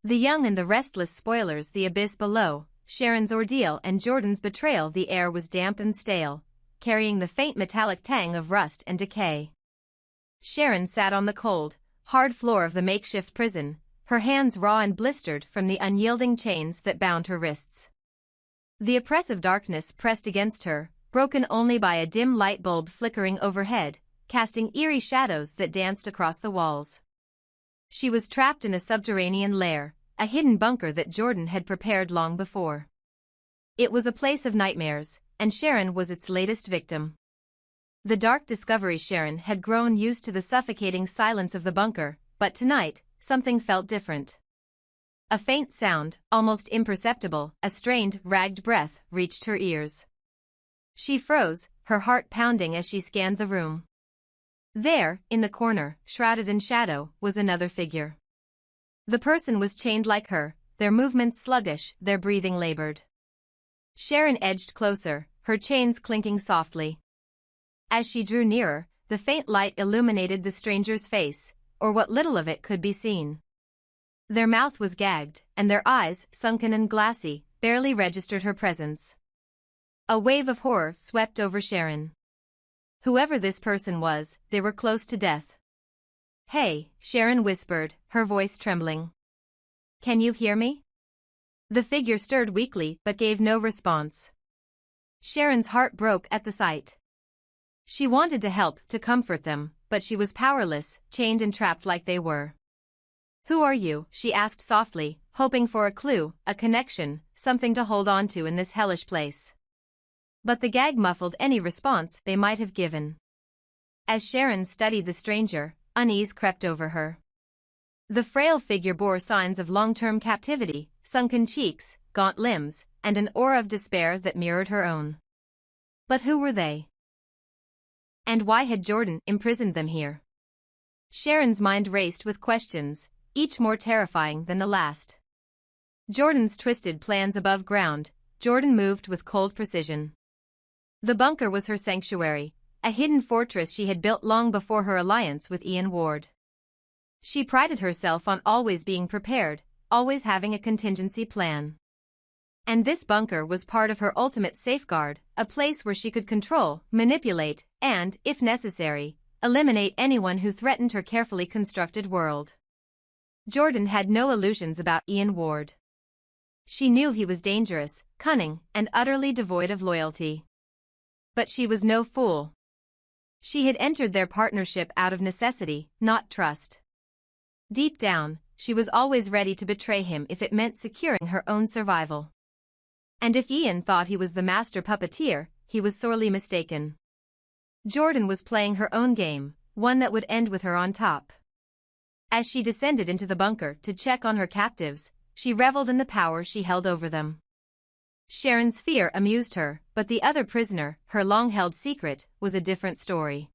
The young and the restless spoilers, the abyss below, Sharon's ordeal and Jordan's betrayal. The air was damp and stale, carrying the faint metallic tang of rust and decay. Sharon sat on the cold, hard floor of the makeshift prison, her hands raw and blistered from the unyielding chains that bound her wrists. The oppressive darkness pressed against her, broken only by a dim light bulb flickering overhead, casting eerie shadows that danced across the walls. She was trapped in a subterranean lair, a hidden bunker that Jordan had prepared long before. It was a place of nightmares, and Sharon was its latest victim. The dark discovery. Sharon had grown used to the suffocating silence of the bunker, but tonight, something felt different. A faint sound, almost imperceptible, a strained, ragged breath, reached her ears. She froze, her heart pounding as she scanned the room. There, in the corner, shrouded in shadow, was another figure. The person was chained like her, their movements sluggish, their breathing labored. Sharon edged closer, her chains clinking softly. As she drew nearer, the faint light illuminated the stranger's face, or what little of it could be seen. Their mouth was gagged, and their eyes, sunken and glassy, barely registered her presence. A wave of horror swept over Sharon. Whoever this person was, they were close to death. "Hey," Sharon whispered, her voice trembling. "Can you hear me?" The figure stirred weakly but gave no response. Sharon's heart broke at the sight. She wanted to help, to comfort them, but she was powerless, chained and trapped like they were. "Who are you?" she asked softly, hoping for a clue, a connection, something to hold on to in this hellish place. But the gag muffled any response they might have given. As Sharon studied the stranger, unease crept over her. The frail figure bore signs of long-term captivity, sunken cheeks, gaunt limbs, and an aura of despair that mirrored her own. But who were they? And why had Jordan imprisoned them here? Sharon's mind raced with questions, each more terrifying than the last. Jordan's twisted plans above ground. Jordan moved with cold precision. The bunker was her sanctuary, a hidden fortress she had built long before her alliance with Ian Ward. She prided herself on always being prepared, always having a contingency plan. And this bunker was part of her ultimate safeguard, a place where she could control, manipulate, and, if necessary, eliminate anyone who threatened her carefully constructed world. Jordan had no illusions about Ian Ward. She knew he was dangerous, cunning, and utterly devoid of loyalty. But she was no fool. She had entered their partnership out of necessity, not trust. Deep down, she was always ready to betray him if it meant securing her own survival. And if Ian thought he was the master puppeteer, he was sorely mistaken. Jordan was playing her own game, one that would end with her on top. As she descended into the bunker to check on her captives, she reveled in the power she held over them. Sharon's fear amused her, but the other prisoner, her long-held secret, was a different story.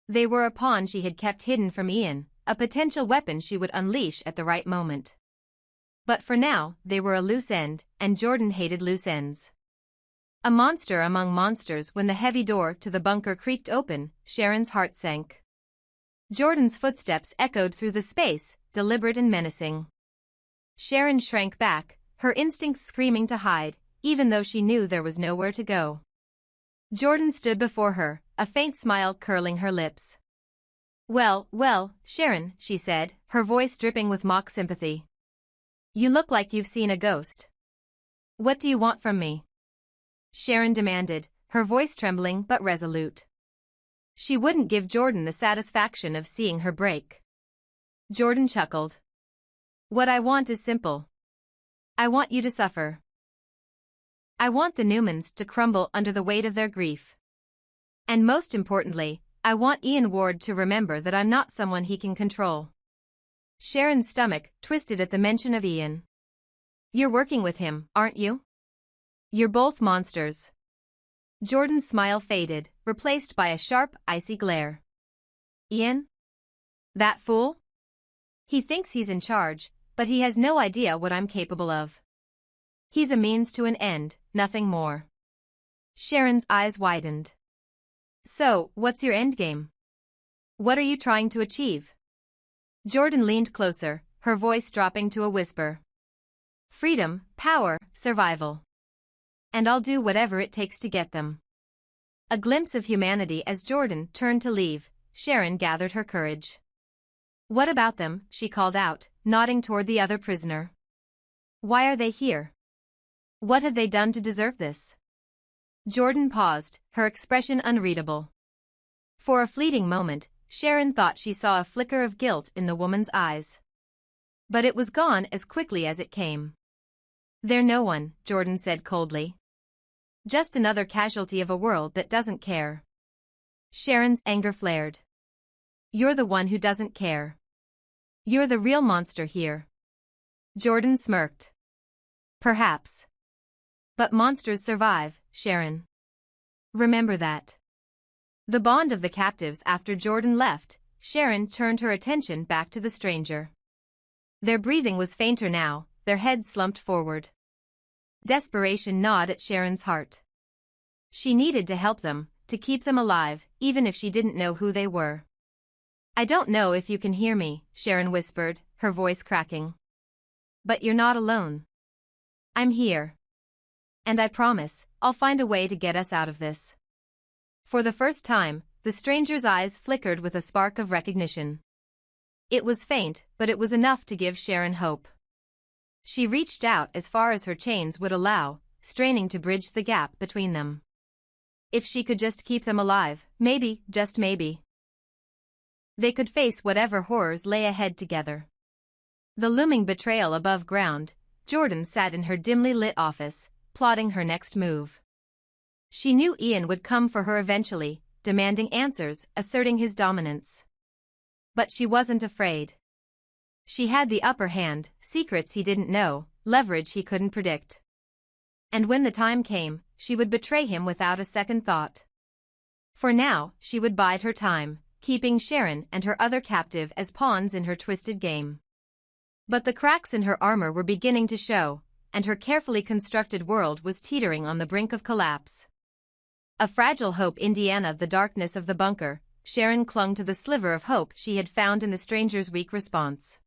They were a pawn she had kept hidden from Ian, a potential weapon she would unleash at the right moment. But for now, they were a loose end, and Jordan hated loose ends. A monster among monsters. When the heavy door to the bunker creaked open, Sharon's heart sank. Jordan's footsteps echoed through the space, deliberate and menacing. Sharon shrank back, her instincts screaming to hide, even though she knew there was nowhere to go. Jordan stood before her, a faint smile curling her lips. Well, Sharon," she said, her voice dripping with mock sympathy. "You look like you've seen a ghost. What do you want from me?" Sharon demanded, her voice trembling but resolute. She wouldn't give Jordan the satisfaction of seeing her break. Jordan chuckled. "What I want is simple. I want you to suffer. I want the Newmans to crumble under the weight of their grief. And most importantly, I want Ian Ward to remember that I'm not someone he can control." Sharon's stomach twisted at the mention of Ian. "You're working with him, aren't you? You're both monsters." Jordan's smile faded, replaced by a sharp, icy glare. "Ian? That fool? He thinks he's in charge, but he has no idea what I'm capable of. He's a means to an end, nothing more." Sharon's eyes widened. "So, what's your endgame? What are you trying to achieve?" Jordan leaned closer, her voice dropping to a whisper. Freedom, power, survival. And I'll do whatever it takes to get them. A glimpse of humanity as Jordan turned to leave, Sharon gathered her courage. What about them? She called out, nodding toward the other prisoner. Why are they here? What have they done to deserve this? Jordan paused, her expression unreadable. For a fleeting moment, Sharon thought she saw a flicker of guilt in the woman's eyes. But it was gone as quickly as it came. They're no one, Jordan said coldly. Just another casualty of a world that doesn't care. Sharon's anger flared. You're the one who doesn't care. You're the real monster here. Jordan smirked. Perhaps. But monsters survive, Sharon. Remember that. The bond of the captives. After Jordan left, Sharon turned her attention back to the stranger. Their breathing was fainter now, their heads slumped forward. Desperation gnawed at Sharon's heart. She needed to help them, to keep them alive, even if she didn't know who they were. I don't know if you can hear me, Sharon whispered, her voice cracking. But you're not alone. I'm here. And I promise, I'll find a way to get us out of this. For the first time, the stranger's eyes flickered with a spark of recognition. It was faint, but it was enough to give Sharon hope. She reached out as far as her chains would allow, straining to bridge the gap between them. If she could just keep them alive, maybe, just maybe, they could face whatever horrors lay ahead together. The looming betrayal above ground, Jordan sat in her dimly lit office, plotting her next move. She knew Ian would come for her eventually, demanding answers, asserting his dominance. But she wasn't afraid. She had the upper hand, secrets he didn't know, leverage he couldn't predict. And when the time came, she would betray him without a second thought. For now, she would bide her time, keeping Sharon and her other captive as pawns in her twisted game. But the cracks in her armor were beginning to show, and her carefully constructed world was teetering on the brink of collapse. A fragile hope. Indiana, the darkness of the bunker, Sharon clung to the sliver of hope she had found in the stranger's weak response.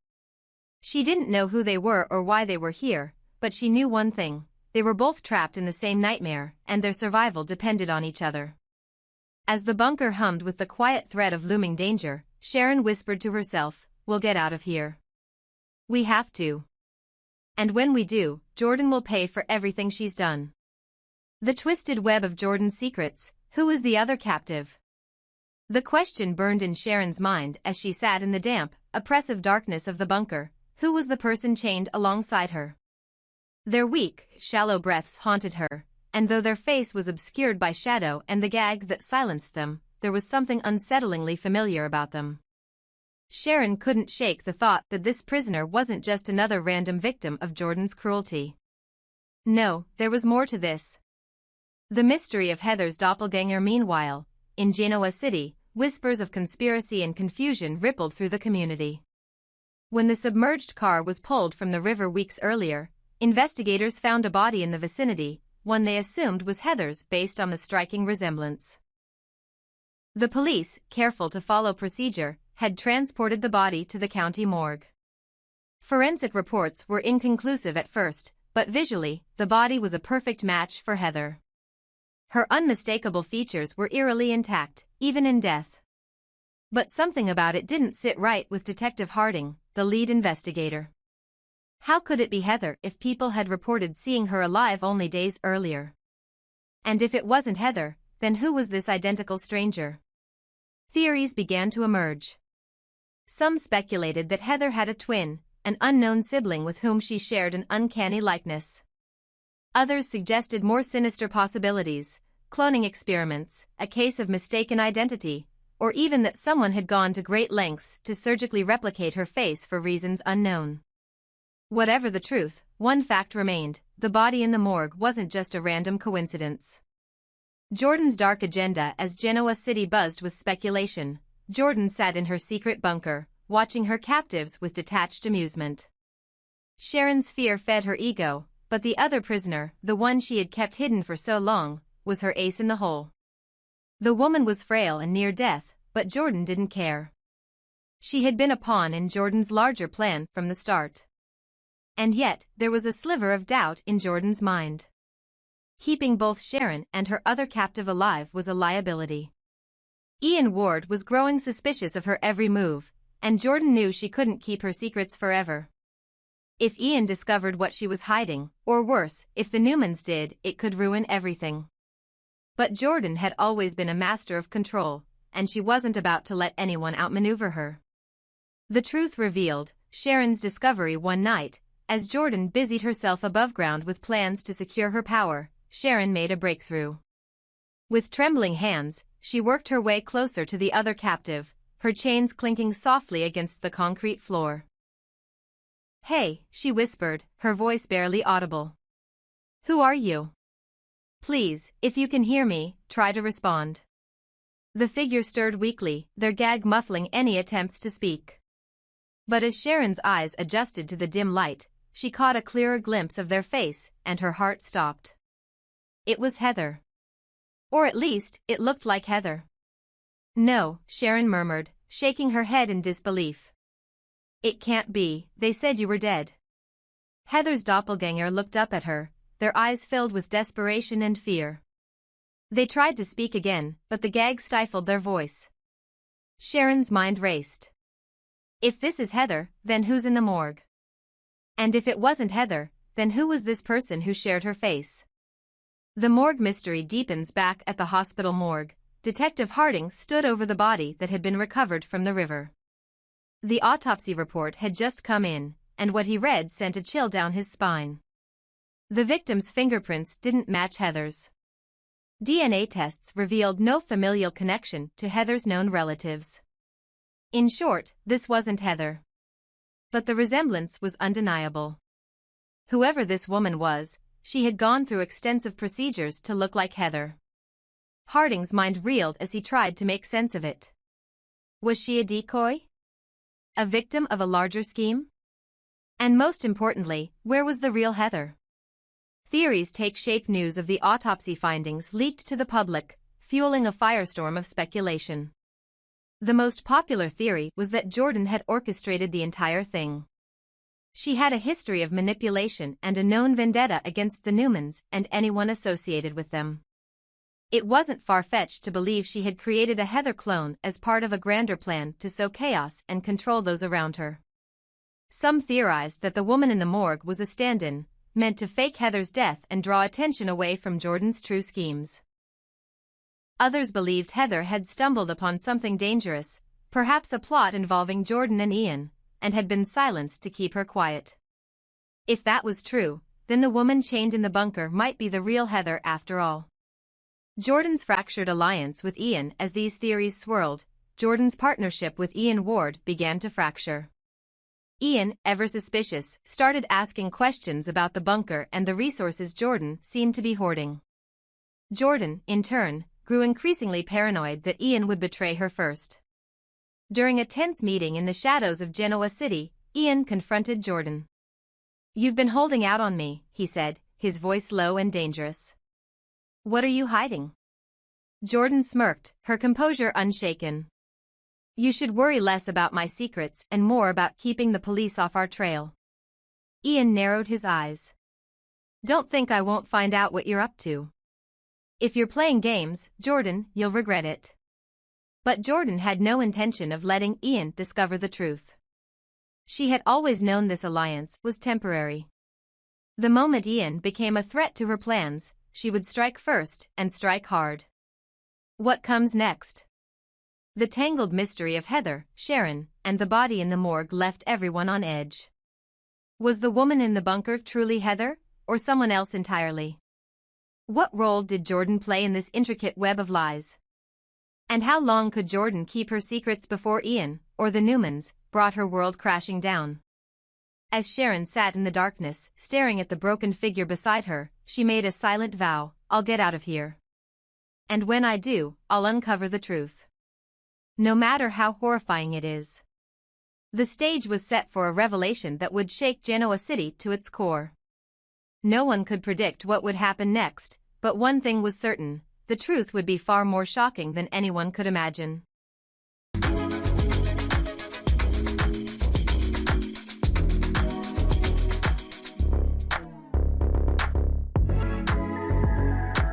She didn't know who they were or why they were here, but she knew one thing: they were both trapped in the same nightmare, and their survival depended on each other. As the bunker hummed with the quiet threat of looming danger, Sharon whispered to herself, "We'll get out of here. We have to. And when we do, Jordan will pay for everything she's done." The twisted web of Jordan's secrets. Who was the other captive? The question burned in Sharon's mind as she sat in the damp, oppressive darkness of the bunker. Who was the person chained alongside her? Their weak, shallow breaths haunted her, and though their face was obscured by shadow and the gag that silenced them, there was something unsettlingly familiar about them. Sharon couldn't shake the thought that this prisoner wasn't just another random victim of Jordan's cruelty. No, there was more to this. The mystery of Heather's doppelganger. Meanwhile, in Genoa City, whispers of conspiracy and confusion rippled through the community. When the submerged car was pulled from the river weeks earlier, investigators found a body in the vicinity, one they assumed was Heather's based on the striking resemblance. The police, careful to follow procedure, had transported the body to the county morgue. Forensic reports were inconclusive at first, but visually, the body was a perfect match for Heather. Her unmistakable features were eerily intact, even in death. But something about it didn't sit right with Detective Harding, the lead investigator. How could it be Heather if people had reported seeing her alive only days earlier? And if it wasn't Heather, then who was this identical stranger? Theories began to emerge. Some speculated that Heather had a twin, an unknown sibling with whom she shared an uncanny likeness. Others suggested more sinister possibilities: cloning experiments, a case of mistaken identity, or even that someone had gone to great lengths to surgically replicate her face for reasons unknown. Whatever the truth, one fact remained: the body in the morgue wasn't just a random coincidence. Jordan's dark agenda. As Genoa City buzzed with speculation, Jordan sat in her secret bunker, watching her captives with detached amusement. Sharon's fear fed her ego, but the other prisoner, the one she had kept hidden for so long, was her ace in the hole. The woman was frail and near death, but Jordan didn't care. She had been a pawn in Jordan's larger plan from the start. And yet, there was a sliver of doubt in Jordan's mind. Keeping both Sharon and her other captive alive was a liability. Ian Ward was growing suspicious of her every move, and Jordan knew she couldn't keep her secrets forever. If Ian discovered what she was hiding, or worse, if the Newmans did, it could ruin everything. But Jordan had always been a master of control, and she wasn't about to let anyone outmaneuver her. The truth revealed, Sharon's discovery one night, as Jordan busied herself above ground with plans to secure her power, Sharon made a breakthrough. With trembling hands, she worked her way closer to the other captive, her chains clinking softly against the concrete floor. "Hey," she whispered, her voice barely audible. "Who are you? Please, if you can hear me, try to respond." The figure stirred weakly, their gag muffling any attempts to speak. But as Sharon's eyes adjusted to the dim light, she caught a clearer glimpse of their face, and her heart stopped. It was Heather. Or at least, it looked like Heather. "No," Sharon murmured, shaking her head in disbelief. "It can't be, they said you were dead." Heather's doppelganger looked up at her, their eyes filled with desperation and fear. They tried to speak again, but the gag stifled their voice. Sharon's mind raced. If this is Heather, then who's in the morgue? And if it wasn't Heather, then who was this person who shared her face? The morgue mystery deepens. Back at the hospital morgue, Detective Harding stood over the body that had been recovered from the river. The autopsy report had just come in, and what he read sent a chill down his spine. The victim's fingerprints didn't match Heather's. DNA tests revealed no familial connection to Heather's known relatives. In short, this wasn't Heather. But the resemblance was undeniable. Whoever this woman was, she had gone through extensive procedures to look like Heather. Harding's mind reeled as he tried to make sense of it. Was she a decoy? A victim of a larger scheme? And most importantly, where was the real Heather? Theories take shape. News of the autopsy findings leaked to the public, fueling a firestorm of speculation. The most popular theory was that Jordan had orchestrated the entire thing. She had a history of manipulation and a known vendetta against the Newmans and anyone associated with them. It wasn't far-fetched to believe she had created a Heather clone as part of a grander plan to sow chaos and control those around her. Some theorized that the woman in the morgue was a stand-in, meant to fake Heather's death and draw attention away from Jordan's true schemes. Others believed Heather had stumbled upon something dangerous, perhaps a plot involving Jordan and Ian, and had been silenced to keep her quiet. If that was true, then the woman chained in the bunker might be the real Heather after all. Jordan's fractured alliance with Ian. As these theories swirled, Jordan's partnership with Ian Ward began to fracture. Ian, ever suspicious, started asking questions about the bunker and the resources Jordan seemed to be hoarding. Jordan, in turn, grew increasingly paranoid that Ian would betray her first. During a tense meeting in the shadows of Genoa City, Ian confronted Jordan. "You've been holding out on me," he said, his voice low and dangerous. "What are you hiding?" Jordan smirked, her composure unshaken. "You should worry less about my secrets and more about keeping the police off our trail." Ian narrowed his eyes. "Don't think I won't find out what you're up to. If you're playing games, Jordan, you'll regret it." But Jordan had no intention of letting Ian discover the truth. She had always known this alliance was temporary. The moment Ian became a threat to her plans, she would strike first and strike hard. What comes next? The tangled mystery of Heather, Sharon, and the body in the morgue left everyone on edge. Was the woman in the bunker truly Heather, or someone else entirely? What role did Jordan play in this intricate web of lies? And how long could Jordan keep her secrets before Ian, or the Newmans, brought her world crashing down? As Sharon sat in the darkness, staring at the broken figure beside her, she made a silent vow: "I'll get out of here. And when I do, I'll uncover the truth. No matter how horrifying it is." The stage was set for a revelation that would shake Genoa City to its core. No one could predict what would happen next, but one thing was certain: the truth would be far more shocking than anyone could imagine.